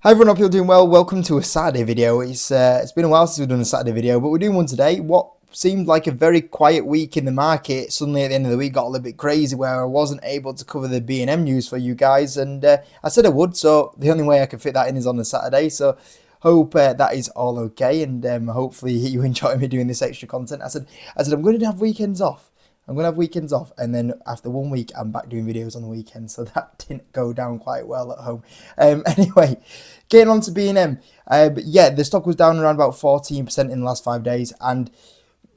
Hi everyone, hope you're doing well. Welcome to a Saturday video. It's been a while since we've done a Saturday video, but we're doing one today. What seemed like a very quiet week in the market suddenly at the end of the week got a little bit crazy, where I wasn't able to cover the B&M news for you guys, and I said I would, so the only way I can fit that in is on a Saturday. So hope that is all okay, and hopefully you enjoy me doing this extra content. I said I'm going to have weekends off. And then after 1 week, I'm back doing videos on the weekend, so that didn't go down quite well at home. Anyway, getting on to B&M. Yeah, the stock was down around about 14% in the last 5 days, and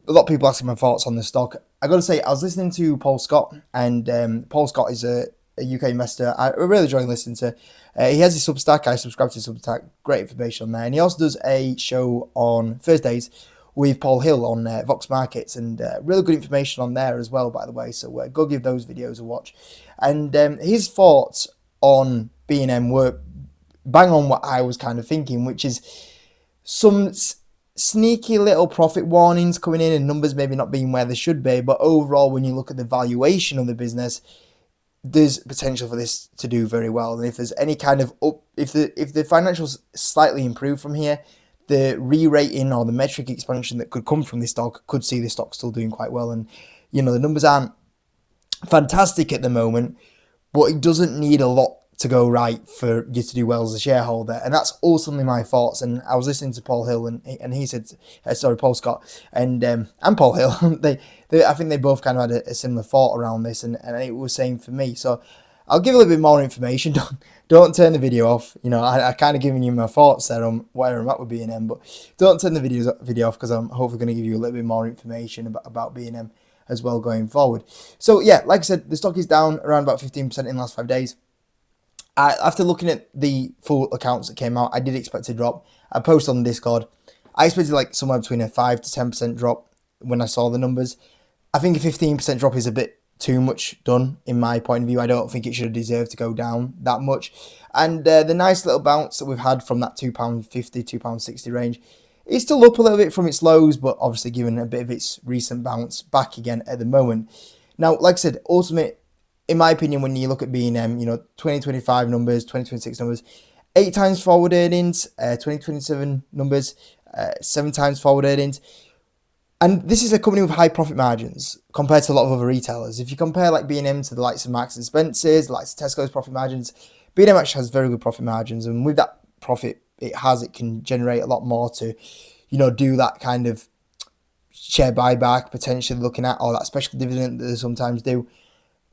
a lot of people asking my thoughts on the stock. I got to say, I was listening to Paul Scott, and Paul Scott is a UK investor I really enjoy listening to. He has his Substack. I subscribe to his Substack. Great information on there, and he also does a show on Thursdays with Paul Hill on Vox Markets, and really good information on there as well, by the way. So go give those videos a watch. And his thoughts on B&M were bang on what I was kind of thinking, which is some sneaky little profit warnings coming in and numbers maybe not being where they should be. But overall, when you look at the valuation of the business, there's potential for this to do very well. And if there's any kind of if the financials slightly improve from here, the re-rating or the metric expansion that could come from this stock could see the stock still doing quite well. And, you know, the numbers aren't fantastic at the moment, but it doesn't need a lot to go right for you to do well as a shareholder. And that's ultimately my thoughts. And I was listening to Paul Hill, and he said, Paul Scott and Paul Hill, I think they both kind of had a similar thought around this, and it was same for me. So I'll give a little bit more information. Don't turn the video off. You know, I kind of giving you my thoughts there on where I'm at with B&M, but don't turn the video off, because I'm hopefully going to give you a little bit more information about B&M as well going forward. So yeah, like I said, the stock is down around about 15% in the last 5 days. After looking at the full accounts that came out, I did expect a drop. I posted on the Discord. I expected like somewhere between a 5 to 10% drop when I saw the numbers. I think a 15% drop is a bit too much done in my point of view. I don't think it should have deserved to go down that much. And the nice little bounce that we've had from that £2.50, £2.60 range is still up a little bit from its lows, but obviously given a bit of its recent bounce back again at the moment. Now, like I said, ultimate, in my opinion, when you look at B&M, you know, 2025 numbers, 2026 numbers, 8 times forward earnings, 2027 numbers, 7 times forward earnings. And this is a company with high profit margins compared to a lot of other retailers. If you compare like B&M to the likes of Marks and Spencer's, the likes of Tesco's profit margins, B&M actually has very good profit margins. And with that profit it can generate a lot more to, you know, do that kind of share buyback, potentially looking at, or that special dividend that they sometimes do.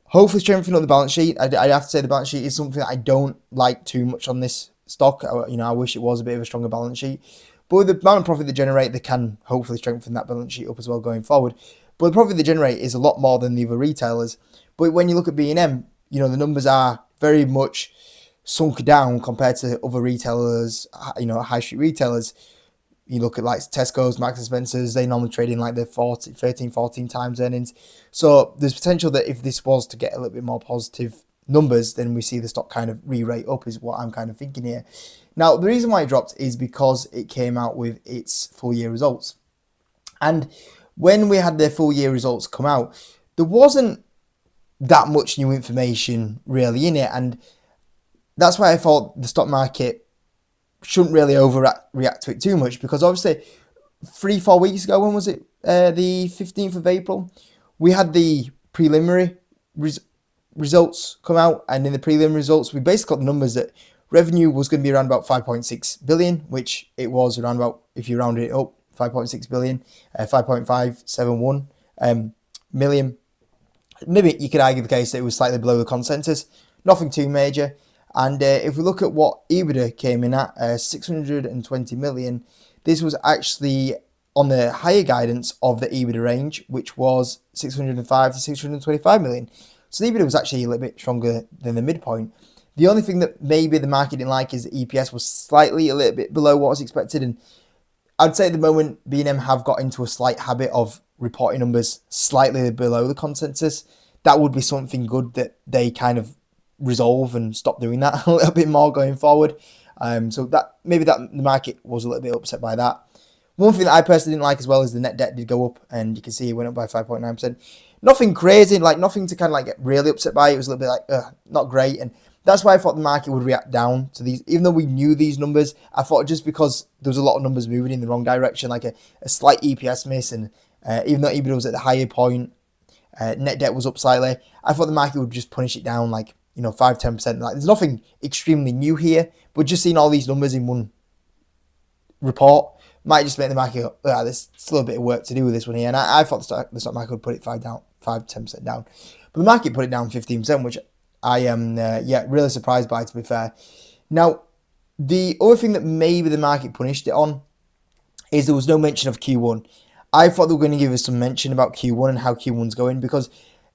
Hopefully strengthening up the balance sheet. I have to say the balance sheet is something that I don't like too much on this stock. You know, I wish it was a bit of a stronger balance sheet. But with the amount of profit they generate, they can hopefully strengthen that balance sheet up as well going forward. But the profit they generate is a lot more than the other retailers. But when you look at B&M, you know, the numbers are very much sunk down compared to other retailers, you know, high street retailers. You look at like Tesco's, Marks and Spencer's, they normally trade in like the 13, 14 times earnings. So there's potential that if this was to get a little bit more positive numbers, then we see the stock kind of re-rate up, is what I'm kind of thinking here. Now, the reason why it dropped is because it came out with its full year results. And when we had their full year results come out, there wasn't that much new information really in it. And that's why I thought the stock market shouldn't really overreact to it too much, because obviously 3-4 weeks ago, when was it? The 15th of April, we had the preliminary results come out, and in the preliminary results, we basically got the numbers that revenue was going to be around about 5.6 billion, which it was around about, if you rounded it up, 5.6 billion, 5.571 million. Maybe you could argue the case that it was slightly below the consensus, nothing too major. And if we look at what EBITDA came in at, 620 million, this was actually on the higher guidance of the EBITDA range, which was 605 to 625 million. So the EBITDA was actually a little bit stronger than the midpoint. The only thing that maybe the market didn't like is the EPS was slightly a little bit below what was expected. And I'd say at the moment, B&M have got into a slight habit of reporting numbers slightly below the consensus. That would be something good that they kind of resolve and stop doing that a little bit more going forward. So that maybe that the market was a little bit upset by that. One thing that I personally didn't like as well is the net debt did go up, and you can see it went up by 5.9%. Nothing crazy, like nothing to kind of like get really upset by. It was a little bit like not great, and That's why I thought the market would react down to these, even though we knew these numbers. I thought just because there was a lot of numbers moving in the wrong direction, like a slight EPS miss, and even though EBITDA was at the higher point, net debt was up slightly. I thought the market would just punish it down, like 5-10%. Like there's nothing extremely new here, but just seeing all these numbers in one report might just make the market go, there's still a bit of work to do with this one here. And I thought the stock market would put it 5-10% down, but the market put it down 15%, which I am really surprised by, to be fair. Now, the other thing that maybe the market punished it on is there was no mention of Q1. I thought they were going to give us some mention about Q1 and how Q1's going, because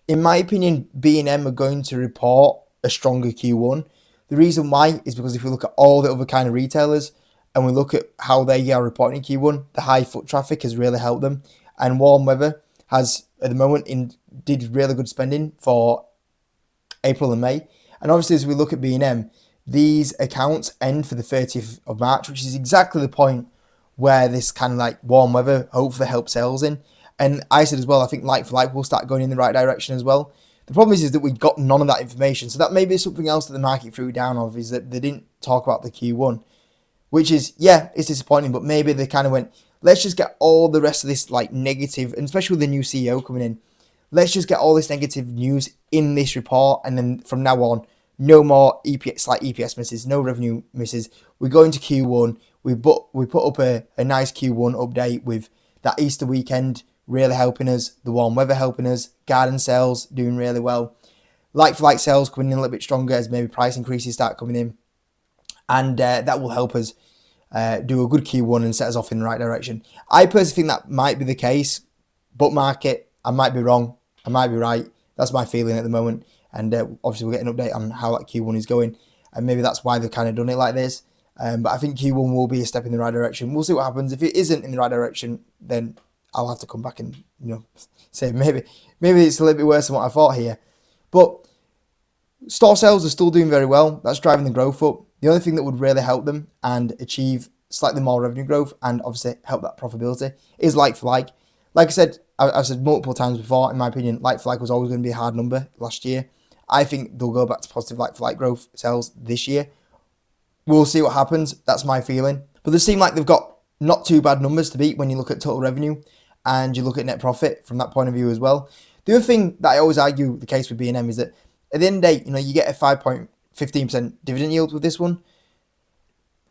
in my opinion, B&M are going to report a stronger Q1. The reason why is because if we look at all the other kind of retailers and we look at how they are reporting Q1, the high foot traffic has really helped them, and warm weather has at the moment did really good spending for April and May. And obviously, as we look at B&M, these accounts end for the 30th of March, which is exactly the point where this kind of like warm weather hopefully helps sales in. And I said as well, I think like for like will start going in the right direction as well. The problem is that we got none of that information. So that may be something else that the market threw down of, is that they didn't talk about the Q1, which is, it's disappointing, but maybe they kind of went, let's just get all the rest of this like negative, and especially with the new CEO coming in, let's just get all this negative news in this report, and then from now on, no more slight EPS misses, no revenue misses. We go into Q1, we put up a nice Q1 update with that Easter weekend really helping us, the warm weather helping us, garden sales doing really well, like-for-like sales coming in a little bit stronger as maybe price increases start coming in, and that will help us do a good Q1 and set us off in the right direction. I personally think that might be the case, but market, I might be wrong, I might be right. That's my feeling at the moment, and obviously we'll get an update on how that Q1 is going, and maybe that's why they've kind of done it like this. But I think Q1 will be a step in the right direction. We'll see what happens. If it isn't in the right direction, then I'll have to come back and say maybe it's a little bit worse than what I thought here. But store sales are still doing very well. That's driving the growth up. The only thing that would really help them and achieve slightly more revenue growth and obviously help that profitability is like for like. Like I said, I've said multiple times before, in my opinion, like for like was always going to be a hard number last year. I think they'll go back to positive like for like growth sales this year. We'll see what happens. That's my feeling. But they seem like they've got not too bad numbers to beat when you look at total revenue and you look at net profit from that point of view as well. The other thing that I always argue the case with B&M is that at the end of the day, you get a 5.15% dividend yield with this one.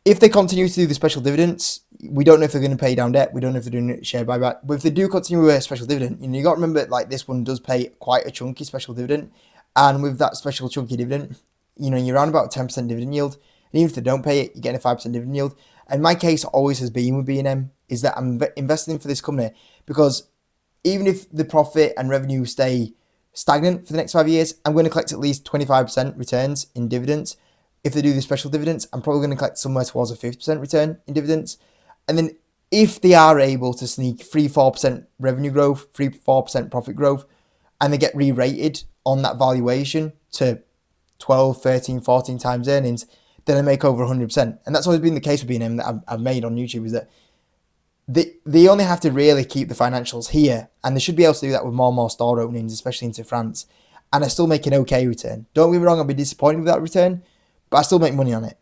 If they continue to do the special dividends, we don't know if they're going to pay down debt. We don't know if they're doing a share buyback. But if they do continue with a special dividend, you got to remember, like, this one does pay quite a chunky special dividend. And with that special chunky dividend, you're around about a 10% dividend yield. And even if they don't pay it, you're getting a 5% dividend yield. And my case always has been with B&M is that I'm investing for this company because even if the profit and revenue stay stagnant for the next 5 years, I'm going to collect at least 25% returns in dividends. If they do the special dividends, I'm probably going to collect somewhere towards a 50% return in dividends. And then if they are able to sneak 3-4% revenue growth, 3-4% profit growth, and they get re-rated on that valuation to 12, 13, 14 times earnings, then I make over 100%. And that's always been the case with B&M that I've made on YouTube, is that they only have to really keep the financials here, and they should be able to do that with more and more store openings, especially into France, and I still make an okay return. Don't get me wrong, I'll be disappointed with that return, but I still make money on it.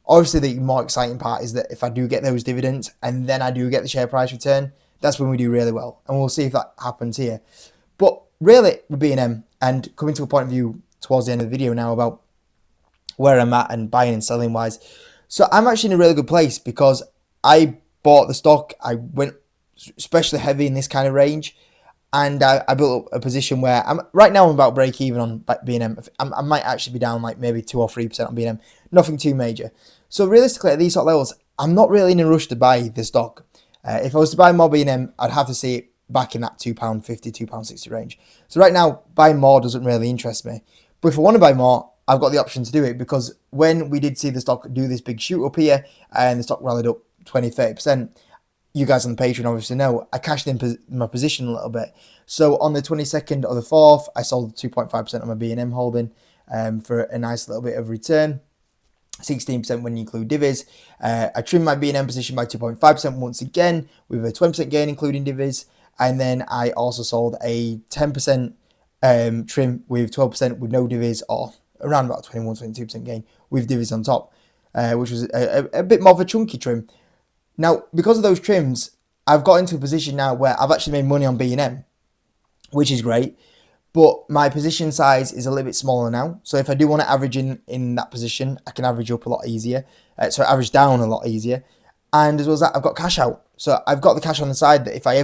Obviously, the more exciting part is that if I do get those dividends and then I do get the share price return, that's when we do really well, and we'll see if that happens here. But really, with B&M, and coming to a point of view towards the end of the video now about where I'm at and buying and selling wise. So I'm actually in a really good place because I bought the stock. I went especially heavy in this kind of range, and I built up a position where I'm about break even on B&M. I might actually be down like maybe 2 or 3% on B&M, nothing too major. So realistically, at these sort of levels, I'm not really in a rush to buy the stock. If I was to buy more B&M, I'd have to see it back in that £2.50, £2.60 range. So right now, buying more doesn't really interest me. But if I want to buy more, I've got the option to do it, because when we did see the stock do this big shoot up here and the stock rallied up 20-30%, you guys on the Patreon obviously know, I cashed in my position a little bit. So on the 22nd of the 4th, I sold 2.5% of my B&M holding for a nice little bit of return. 16% when you include divvies. I trimmed my B&M position by 2.5% once again with a 20% gain including divvies. And then I also sold a 10% trim with 12% with no divvies, or around about 21-22% gain with divvies on top, which was a bit more of a chunky trim. Now, because of those trims, I've got into a position now where I've actually made money on B&M, which is great. But my position size is a little bit smaller now. So if I do want to average in that position, I can average up a lot easier. So average down a lot easier. And as well as that, I've got cash out. So I've got the cash on the side that if I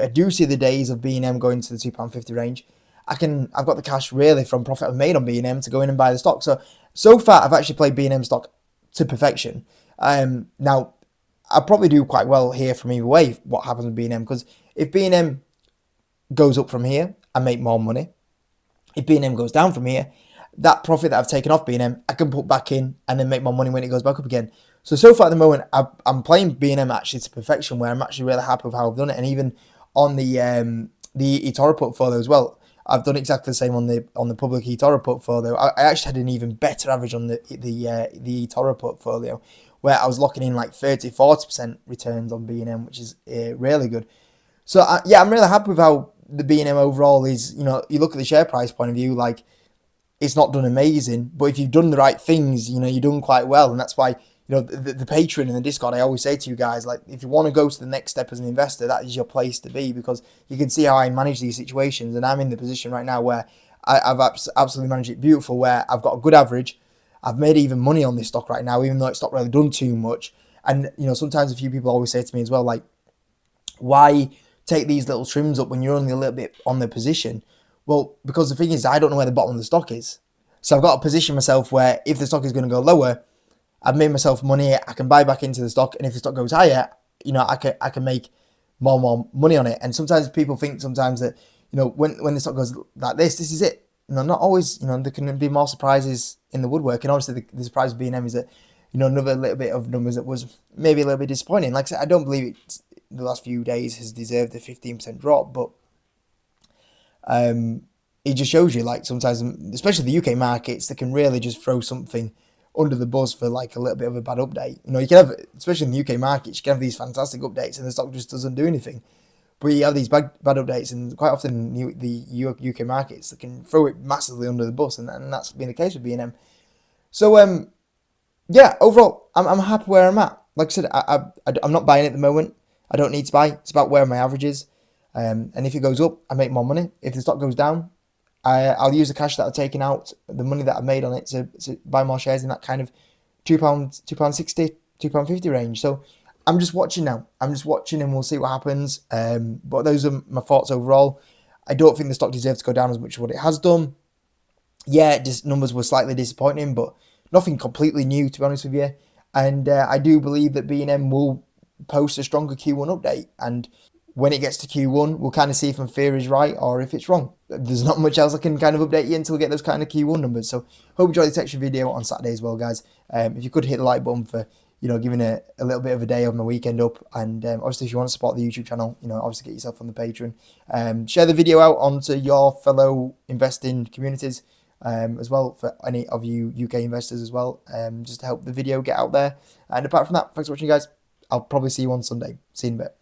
do see the days of B&M going to the £2.50 range, I've got the cash really from profit I've made on B&M to go in and buy the stock. So far I've actually played B&M stock to perfection. Now I'll probably do quite well here from either way what happens with B&M, because if B&M goes up from here, I make more money. If B&M goes down from here, that profit that I've taken off B&M, I can put back in and then make more money when it goes back up again. So far at the moment, I'm playing B&M actually to perfection, where I'm actually really happy with how I've done it. And even on the eToro portfolio as well, I've done exactly the same on the public eToro portfolio. I actually had an even better average on the eToro portfolio, where I was locking in like 30-40% returns on B&M, which is really good. So I'm really happy with how the B&M overall is. You look at the share price point of view, like it's not done amazing, but if you've done the right things, you're doing quite well. And that's why, the Patreon and the Discord, I always say to you guys, like, if you want to go to the next step as an investor, that is your place to be, because you can see how I manage these situations. And I'm in the position right now where I've absolutely managed it beautiful, where I've got a good average. I've made even money on this stock right now, even though it's not really done too much. And, sometimes a few people always say to me as well, like, why take these little trims up when you're only a little bit on the position? Well, because the thing is, I don't know where the bottom of the stock is. So I've got to position myself where if the stock is going to go lower, I've made myself money, I can buy back into the stock. And if the stock goes higher, I can make more money on it. And sometimes people think that, when the stock goes like this is it. Not always, there can be more surprises in the woodwork. And obviously the surprise of B&M is that, another little bit of numbers that was maybe a little bit disappointing. Like I said, I don't believe the last few days has deserved a 15% drop, but it just shows you, like, sometimes, especially the UK markets, they can really just throw something under the bus for like a little bit of a bad update. You can have, especially in the UK markets, you can have these fantastic updates and the stock just doesn't do anything. But you have these bad updates, and quite often the UK markets, they can throw it massively under the bus, and that's been the case with B&M. So overall, I'm happy where I'm at. Like I said, I'm not buying at the moment. I don't need to buy. It's about where my average is. And if it goes up, I make more money. If the stock goes down, I'll use the cash that I've taken out, the money that I've made on it, to buy more shares in that kind of £2.60, £2.50 range. So I'm just watching now. I'm just watching, and we'll see what happens. But those are my thoughts overall. I don't think the stock deserves to go down as much as what it has done. Yeah, just numbers were slightly disappointing, but nothing completely new, to be honest with you. And I do believe that B&M will post a stronger Q1 update. And when it gets to Q1, we'll kind of see if my fear is right or if it's wrong. There's not much else I can kind of update you until we get those kind of Q1 numbers. So hope you enjoyed this extra video on Saturday as well, guys. If you could hit the like button for, giving a little bit of a day of my weekend up. And obviously, if you want to support the YouTube channel, obviously get yourself on the Patreon. Share the video out onto your fellow investing communities as well, for any of you UK investors as well, just to help the video get out there. And apart from that, thanks for watching, guys. I'll probably see you on Sunday. See you in a bit.